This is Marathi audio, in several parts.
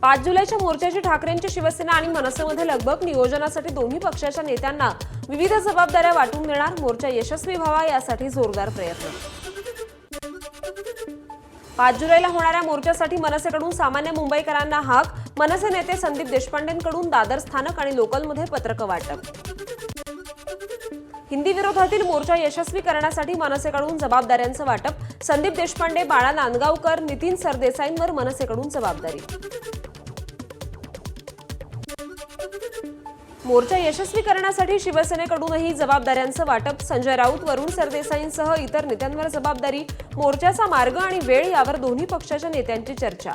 5 जुलैच्या मोर्चाची ठाकरेंची शिवसेना आणि मनसेमध्ये लगबग। नियोजनासाठी दोन्ही पक्षाच्या नेत्यांना विविध जबाबदाऱ्या वाटून देणार। मोर्चा यशस्वी व्हावा यासाठी जोरदार प्रयत्न। 5 जुलैला होणाऱ्या मोर्चासाठी मनसेकडून सामान्य मुंबईकरांना हाक। मनसे नेते संदीप देशपांडेंकडून दादर स्थानक आणि लोकलमध्ये पत्रकं वाटप। हिंदी विरोधातील मोर्चा यशस्वी करण्यासाठी मनसेकडून जबाबदाऱ्यांचं वाटप। संदीप देशपांडे, बाळा नांदगावकर, नितीन सरदेसाईंवर मनसेकडून जबाबदारी। मोर्चा यशस्वी करण्यासाठी शिवसेनेकडूनही जबाबदाऱ्यांचं वाटप। संजय राऊत, वरुण सरदेसाईंसह इतर नेत्यांवर जबाबदारी। मोर्चाचा मार्ग आणि वेळ यावर दोन्ही पक्षाच्या नेत्यांची चर्चा।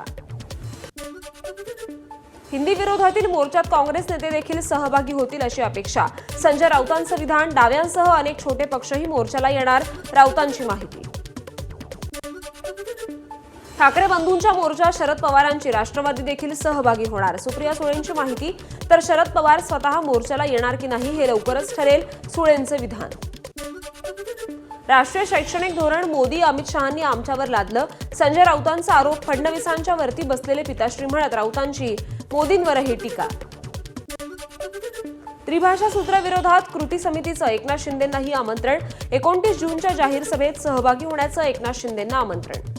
हिंदी विरोधातील मोर्चात काँग्रेस नेते देखील सहभागी होतील अशी अपेक्षा। संजय राऊतांचं विधान, डाव्यांसह अनेक छोटे पक्षही मोर्चाला येणार। राऊतांची माहिती। ठाकरे बंधूंच्या मोर्चात शरद पवारांची राष्ट्रवादी देखील सहभागी होणार। सुप्रिया सुळेंची माहिती। तर शरद पवार स्वतः मोर्चाला येणार की नाही हे लवकरच ठरेल, सुळेंचे विधान। राष्ट्रीय शैक्षणिक धोरण मोदी अमित शहांनी आमच्यावर लादलं। संजय राऊतांचा आरोप। फडणवीसांच्या वरती बसलेले पिताश्री म्हणत राऊतांची मोदींवरही टीका। त्रिभाषा सूत्राविरोधात कृती समितीचं एकनाथ शिंदेंनाही आमंत्रण। 29 जूनच्या जाहीर सभेत सहभागी होण्याचं एकनाथ शिंदेंना आमंत्रण।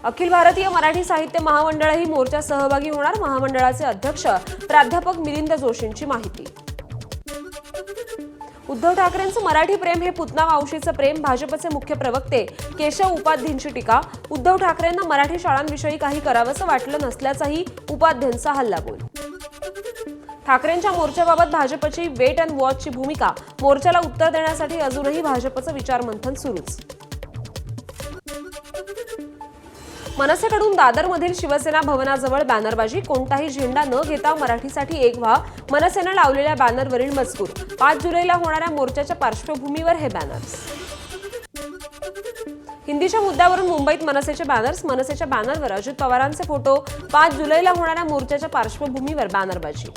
अखिल भारतीय मराठी साहित्य महामंडळही मोर्चात सहभागी होणार। महामंडळाचे अध्यक्ष प्राध्यापक मिलिंद जोशींची माहिती। उद्धव ठाकरेंचं मराठी प्रेम हे पुतना मावशीचं प्रेम। भाजपचे मुख्य प्रवक्ते केशव उपाध्येंची टीका। उद्धव ठाकरेंना मराठी शाळांविषयी काही करावंसं वाटलं नसल्याचाही उपाध्येंचा हल्लाबोल। ठाकरेंच्या मोर्चाबाबत भाजपची वेट अँड वॉचची भूमिका। मोर्चाला उत्तर देण्यासाठी अजूनही भाजपचं विचारमंथन सुरूच। मनसेकडून दादरमधील शिवसेना भवनाजवळ बॅनरबाजी। कोणताही झेंडा न घेता मराठीसाठी एक व्हा, मनसेनं लावलेल्या बॅनरवरील मजकूर। 5 जुलैला होणाऱ्या मोर्चाच्या पार्श्वभूमीवर हे बॅनर्स। हिंदीच्या मुद्द्यावरून मुंबईत मनसेचे बॅनर्स। मनसेच्या बॅनरवर अजित पवारांचे फोटो। 5 जुलैला होणाऱ्या मोर्चाच्या पार्श्वभूमीवर बॅनरबाजी।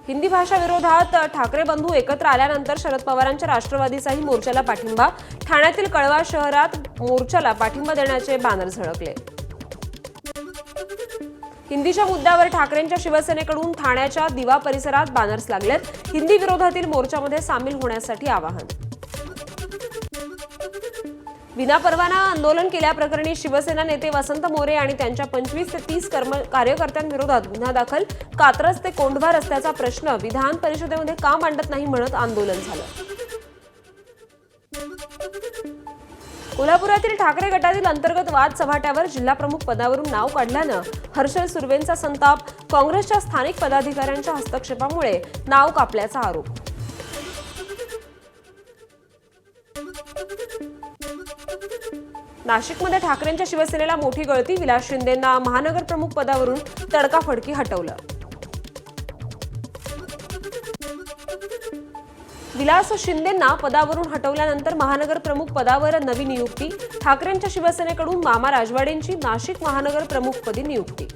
हिंदी भाषा विरोधात ठाकरे बंधू एकत्र आल्यानंतर शरद पवारांच्या राष्ट्रवादीचाही मोर्चाला पाठिंबा। ठाण्यातील कळवा शहरात मोर्चाला पाठिंबा देण्याचे बॅनर झळकले। हिंदीच्या मुद्द्यावर ठाकरेंच्या शिवसेनेकडून ठाण्याच्या दिवा परिसरात बॅनर्स लागलेत। हिंदी विरोधातील मोर्चामध्ये सामील होण्यासाठी आवाहन। विनापरवाना आंदोलन केल्याप्रकरणी शिवसेना नेते वसंत मोरे आणि त्यांच्या 25 ते 30 कार्यकर्त्यांविरोधात गुन्हा दाखल। कात्रज ते कोंढवा रस्त्याचा प्रश्न विधान परिषदेमध्ये का मांडत नाही म्हणत आंदोलन झालं। कोल्हापुरातील ठाकरे गटातील अंतर्गत वाद चव्हाट्यावर। जिल्हाप्रमुख पदावरून नाव काढल्यानं हर्षल सुर्वेंचा संताप। काँग्रेसच्या स्थानिक पदाधिकाऱ्यांच्या हस्तक्षेपामुळे नाव कापल्याचा आरोप। नाशिकमध्ये ठाकरेंच्या शिवसेनेला मोठी गळती। विलास शिंदेंना महानगर प्रमुख पदावरून तडकाफडकी हटवलं। विलास शिंदेंना पदावरून हटवल्यानंतर महानगर प्रमुख पदावर नवी नियुक्ती। ठाकरेंच्या शिवसेनेकडून मामा राजवाडेंची नाशिक महानगर प्रमुखपदी नियुक्ती।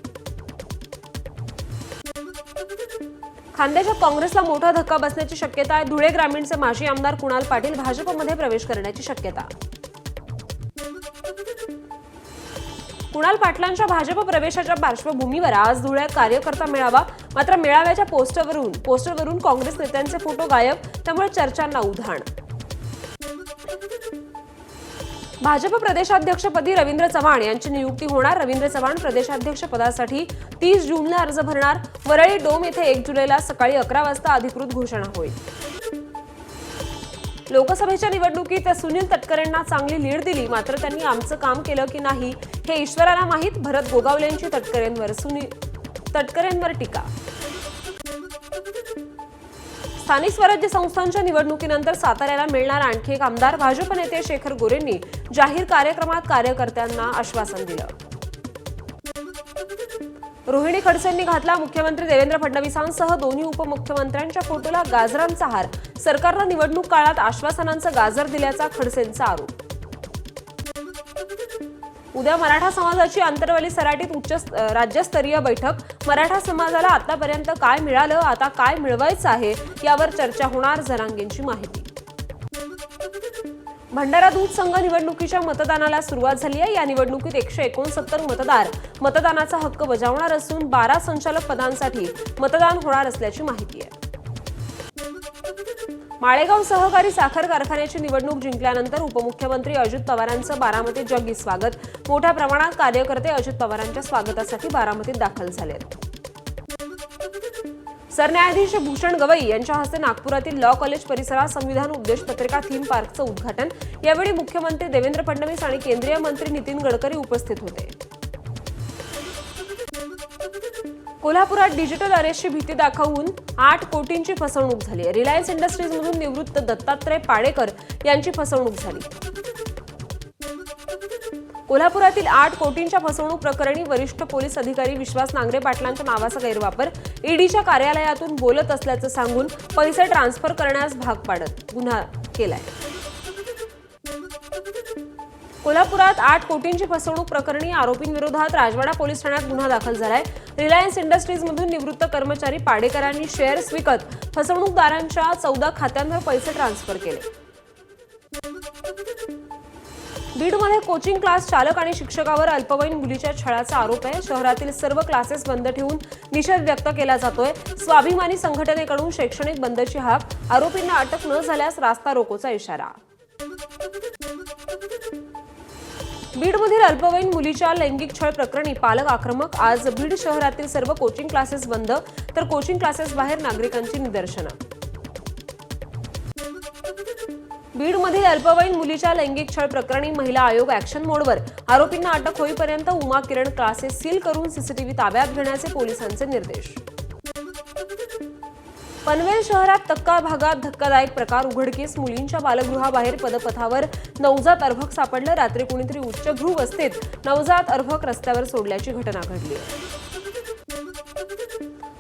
खान्देशात काँग्रेसला मोठा धक्का बसण्याची शक्यता आहे। धुळे ग्रामीणचे माजी आमदार कुणाल पाटील भाजपमध्ये प्रवेश करण्याची शक्यता। कुणाल पाटलांच्या भाजप प्रवेशाच्या पार्श्वभूमीवर आज धुळ्यात कार्यकर्ता मेळावा। मात्र मेळाव्याच्या पोस्टरवरून काँग्रेस नेत्यांचे फोटो गायब, त्यामुळे चर्चांना उधाण। भाजप प्रदेशाध्यक्षपदी रवींद्र चव्हाण यांची नियुक्ती होणार। रवींद्र चव्हाण प्रदेशाध्यक्षपदासाठी 30 जूनला अर्ज भरणार। वरळी डोम येथे 1 जुलैला सकाळी 11 वाजता अधिकृत घोषणा होईल। लोकसभेच्या निवडणुकीत सुनील तटकरेंना चांगली लीड दिली, मात्र त्यांनी आमचं काम केलं की नाही हे ईश्वराला माहीत। भरत गोगावलेंची तटकरेंवर टीका। स्थानिक स्वराज्य संस्थांच्या निवडणुकीनंतर साताऱ्याला मिळणार आणखी एक आमदार। भाजप नेते शेखर गोरेंनी जाहीर कार्यक्रमात कार्यकर्त्यांना आश्वासन दिलं। रोहिणी खडसेंनी घातला मुख्यमंत्री देवेंद्र फडणवीसांसह दोन्ही उपमुख्यमंत्र्यांच्या फोटोला गाजरांचा हार। सरकारनं निवडणूक काळात आश्वासनांचं गाजर दिल्याचा खडसेंचा आरोप। उद्या मराठा समाजाची आंतरवली सराटीत राज्यस्तरीय बैठक। मराठा समाजाला आतापर्यंत काय मिळालं, आता काय मिळवायचं आहे यावर चर्चा होणार। जरांगेंची माहिती। भंडारा दूध संघ निवडणुकीच्या मतदानाला सुरुवात झाली आहे। या निवडणुकीत 169 मतदार मतदानाचा हक्क बजावणार असून 12 संचालक पदांसाठी मतदान होणार असल्याची माहिती आहे। माळेगाव सहकारी साखर कारखान्याची निवडणूक जिंकल्यानंतर उपमुख्यमंत्री अजित पवारांचं बारामतीत जंगी स्वागत। मोठ्या प्रमाणात कार्यकर्ते अजित पवारांच्या स्वागतासाठी बारामतीत दाखल झालेत। सरन्यायाधीश भूषण गवई यांच्या हस्ते नागपुरातील लॉ कॉलेज परिसरात संविधान उपदेश पत्रिका थीम पार्कचं उद्घाटन। यावेळी मुख्यमंत्री देवेंद्र फडणवीस आणि केंद्रीय मंत्री नितीन गडकरी उपस्थित होते। कोल्हापुरात डिजिटल अरेस्टची भीती दाखवून 8 कोटींची फसवणूक झाली। रिलायन्स इंडस्ट्रीजमधून निवृत्त दत्तात्रय पाडेकर यांची फसवणूक झाली। कोल्हापुरातील 8 कोटींच्या फसवणूक प्रकरणी वरिष्ठ पोलीस अधिकारी विश्वास नांगरे पाटलांच्या नावाचा गैरवापर ईडीच्या कार्यालयातून बोलत असल्याचं सांगून पैसे ट्रान्सफर करण्यास भाग पाडत गुन्हा केलाय। कोल्हापुरात 8 कोटींची फसवणूक प्रकरणी आरोपींविरोधात राजवाडा पोलीस ठाण्यात गुन्हा दाखल झालाय। रिलायन्स इंडस्ट्रीजमधून निवृत्त कर्मचारी पाडेकरांनी शेअर्स विकत फसवणूकदारांच्या 14 खात्यांवर पैसे ट्रान्सफर केले। बीडमध्ये कोचिंग क्लास चालक आणि शिक्षकावर अल्पवयीन मुलीच्या छळाचा आरोप आहे। शहरातील सर्व क्लासेस बंद ठेवून निषेध व्यक्त केला जातोय। स्वाभिमानी संघटनेकडून शैक्षणिक बंदची हाक। आरोपींना अटक न झाल्यास रास्ता रोकोचा इशारा। बीडमधील अल्पवयीन मुलीच्या लैंगिक छळ प्रकरणी पालक आक्रमक। आज बीड शहरातील सर्व कोचिंग क्लासेस बंद तर कोचिंग क्लासेस बाहेर नागरिकांची निदर्शनं। बीडमधील अल्पवयीन मुलीच्या लैंगिक छळ प्रकरणी महिला आयोग ऍक्शन मोडवर। आरोपींना अटक होईपर्यंत उमा किरण क्लासेस सील करून सीसीटीव्ही ताब्यात घेण्याचे पोलिसांचे निर्देश। पनवेल शहरात तक्का भागात धक्कादायक प्रकार उघडकीस। मुलींच्या बालगृहाबाहेर पदपथावर नवजात अर्भक सापडलं। रात्री कुणीतरी उच्चभ्रू अवस्थेत नवजात अर्भक रस्त्यावर सोडल्याची घटना घडली।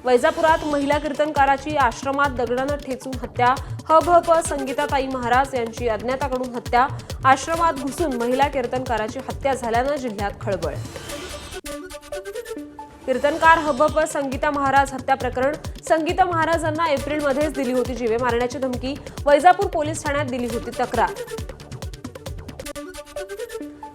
वैजापुरात महिला कीर्तनकाराची आश्रमात दगडानं ठेचून हत्या। हभप संगीताताई महाराज यांची अज्ञाताकडून हत्या। आश्रमात घुसून महिला कीर्तनकाराची हत्या झाल्यानं जिल्ह्यात खळबळ। कीर्तनकार हभप संगीता महाराज हत्या प्रकरण। संगीता महाराजांना एप्रिलमध्येच दिली होती जीवे मारण्याची धमकी। वैजापूर पोलीस ठाण्यात दिली होती तक्रार।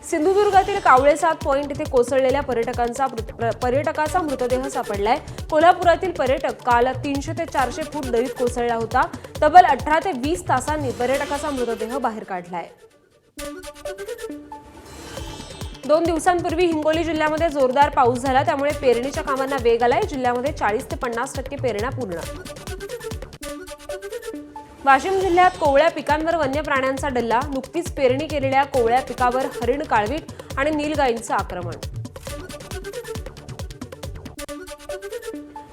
सिंधुदुर्गातील कावळेसाद पॉइंट इथे कोसळलेल्या पर्यटकाचा मृतदेह सापडलाय। कोल्हापुरातील पर्यटक काल 300 ते 400 फूट दरीत कोसळला होता। तब्बल 18 ते 20 तासांनी पर्यटकाचा मृतदेह बाहेर काढलाय। 2 दिवसांपूर्वी हिंगोली जिल्ह्यामध्ये जोरदार पाऊस झाला, त्यामुळे पेरणीच्या कामांना वेग आलाय। जिल्ह्यामध्ये 40 ते 50% पेरण्या पूर्ण। वाशिम जिल्ह्यात कोवळ्या पिकांवर वन्य प्राण्यांचा डल्ला। नुकतीच पेरणी केलेल्या कोवळ्या पिकावर हरिण, काळवीट आणि नीलगाईंचं आक्रमण।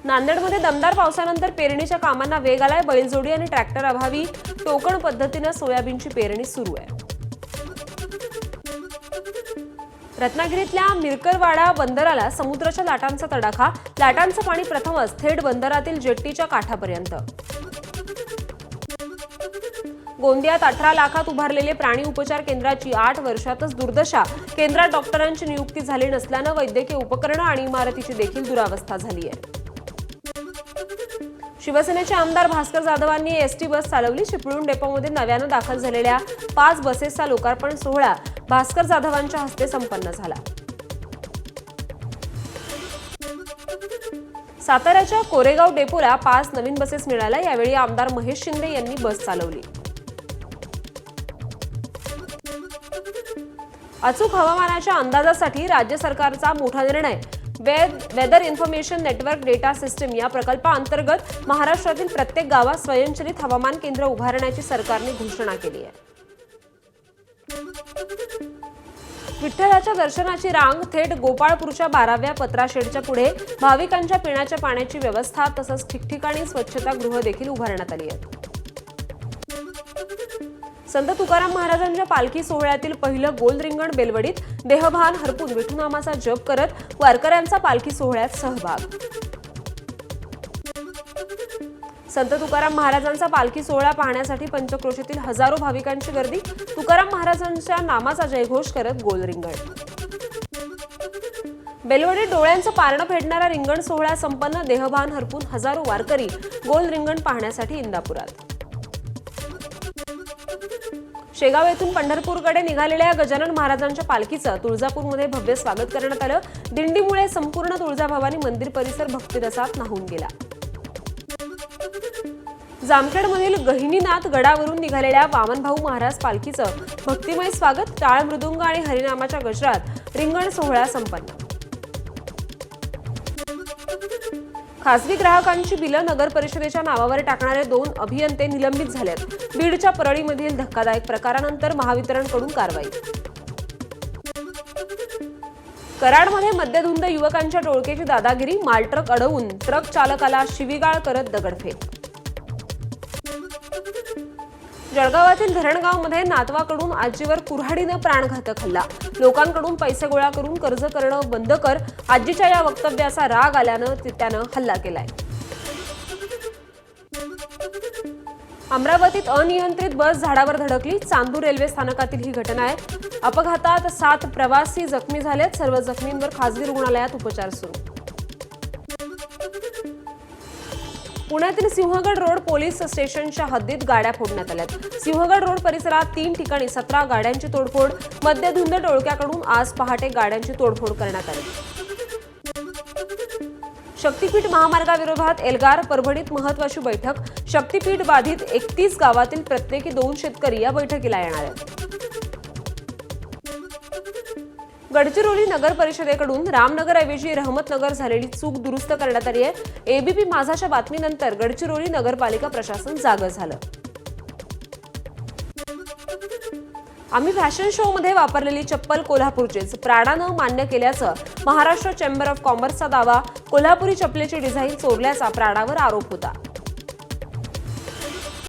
नांदेडमध्ये दमदार पावसानंतर पेरणीच्या कामांना वेग आलाय। बैलजोडी आणि ट्रॅक्टर अभावी टोकण पद्धतीने सोयाबीनची पेरणी सुरू आहे। रत्नागिरीतल्या मिरकरवाडा बंदराला समुद्राच्या लाटांचा तडाखा। लाटांचं पाणी प्रथमच थेट बंदरातील जेट्टीच्या काठापर्यंत। गोंदियात 18 लाखात उभारलेले प्राणी उपचार केंद्राची 8 वर्षातच दुर्दशा। केंद्रात डॉक्टरांची नियुक्ती झाली नसल्यानं वैद्यकीय उपकरणं आणि इमारतीची देखील दुरावस्था झाली आहे। शिवसेनेचे आमदार भास्कर जाधवांनी एसटी बस चालवली। चिपळूण डेपोमध्ये नव्यानं दाखल झालेल्या 5 बसेसचा लोकार्पण सोहळा भास्कर जाधवांच्या हस्ते संपन्न झाला। साताऱ्याच्या कोरेगाव डेपोला 5 नवीन बसेस मिळाल्या। यावेळी आमदार महेश शिंदे यांनी बस चालवली। अचूक हवामानाच्या अंदाजासाठी राज्य सरकारचा मोठा निर्णय। Weather information network data system या प्रकल्पाअंतर्गत महाराष्ट्रातील प्रत्येक गावात स्वयंचलित हवामान केंद्र उभारण्याची सरकारने घोषणा केली आहे। विठ्ठलाच्या दर्शनाची रांग थेट गोपाळपूरच्या 12व्या पत्राशेडच्या पुढे। भाविकांच्या पिण्याच्या पाण्याची व्यवस्था तसंच ठिकठिकाणी स्वच्छतागृह देखील उभारण्यात आली आहेत। संत तुकाराम महाराजांच्या पालखी सोहळ्यातील पहिलं गोल रिंगण बेलवडीत। देहभान हरपून विठुनामाचा जप करत वारकऱ्यांचा पालखी सोहळ्यात सहभाग। संत तुकाराम महाराजांचा पालखी सोहळा पाहण्यासाठी पंचक्रोशीतील हजारो भाविकांची गर्दी। तुकाराम महाराजांच्या नामाचा जयघोष करत गोल रिंगण। बेलवडीत डोळ्यांचं पारणं फेडणारा रिंगण सोहळा संपन्न। देहभान हरपून हजारो वारकरी गोल रिंगण पाहण्यासाठी इंदापुरात। शेगाव येथून पंढरपूरकडे निघालेल्या गजानन महाराजांच्या पालखीचं तुळजापूरमध्ये भव्य स्वागत करण्यात आलं। दिंडीमुळे संपूर्ण तुळजाभवानी मंदिर परिसर भक्तिरसात न्हाऊन गेला। जामखेडमधील गहिनीनाथ गडावरून निघालेल्या वामनभाऊ महाराज पालखीचं भक्तिमय स्वागत, टाळ मृदुंग आणि हरिनामाच्या गजरात रिंगण सोहळा संपन्न। खासगी ग्राहकांची बिलं नगर परिषदेच्या नावावर टाकणारे 2 अभियंते निलंबित झालेत। बीडच्या परळीमधील धक्कादायक प्रकारानंतर महावितरणकडून कारवाई। कराडमध्ये मद्यधुंद युवकांच्या टोळक्याची दादागिरी, मालट्रक अडवून ट्रक चालकाला शिवीगाळ करत दगडफेक। जळगावातील धरणगावमध्ये नातवाकडून आजीवर कुऱ्हाडीनं प्राणघातक हल्ला। लोकांकडून पैसे गोळा करून कर्ज करणं बंद कर, आजीच्या या वक्तव्याचा राग आल्यानं त्यानं हल्ला केलाय। अमरावतीत अनियंत्रित बस झाडावर धडकली। चांदूर रेल्वे स्थानकातील ही घटना आहे। अपघातात 7 प्रवासी जखमी झालेत। सर्व जखमींवर खासगी रुग्णालयात उपचार सुरू। पुण्यातील सिंहगड रोड पोलीस स्टेशनच्या हद्दीत गाड्या फोडण्यात आल्यात। सिंहगड रोड परिसरात 3 ठिकाणी 17 गाड्यांची तोडफोड। मद्यधुंद टोळक्याकडून आज पहाटे गाड्यांची तोडफोड करण्यात आली। शक्तीपीठ महामार्गाविरोधात एल्गार, परभणीत महत्त्वाची बैठक। शक्तीपीठ बाधित 31 गावातील प्रत्येकी 2 शेतकरी या बैठकीला येणार आहेत। गडचिरोली नगर परिषदेकडून रामनगरऐवजी रहमतनगर झालेली चूक दुरुस्त करण्यात आली आहे। एबीपी माझाच्या बातमीनंतर गडचिरोली नगरपालिका प्रशासन जागं झालं। आम्ही फॅशन शो मध्ये वापरलेली चप्पल कोल्हापूरचीच, प्राडानं मान्य केल्याचं महाराष्ट्र चेंबर ऑफ कॉमर्सचा दावा। कोल्हापुरी चपलेची डिझाईन चोरल्याचा प्राडावर आरोप होता।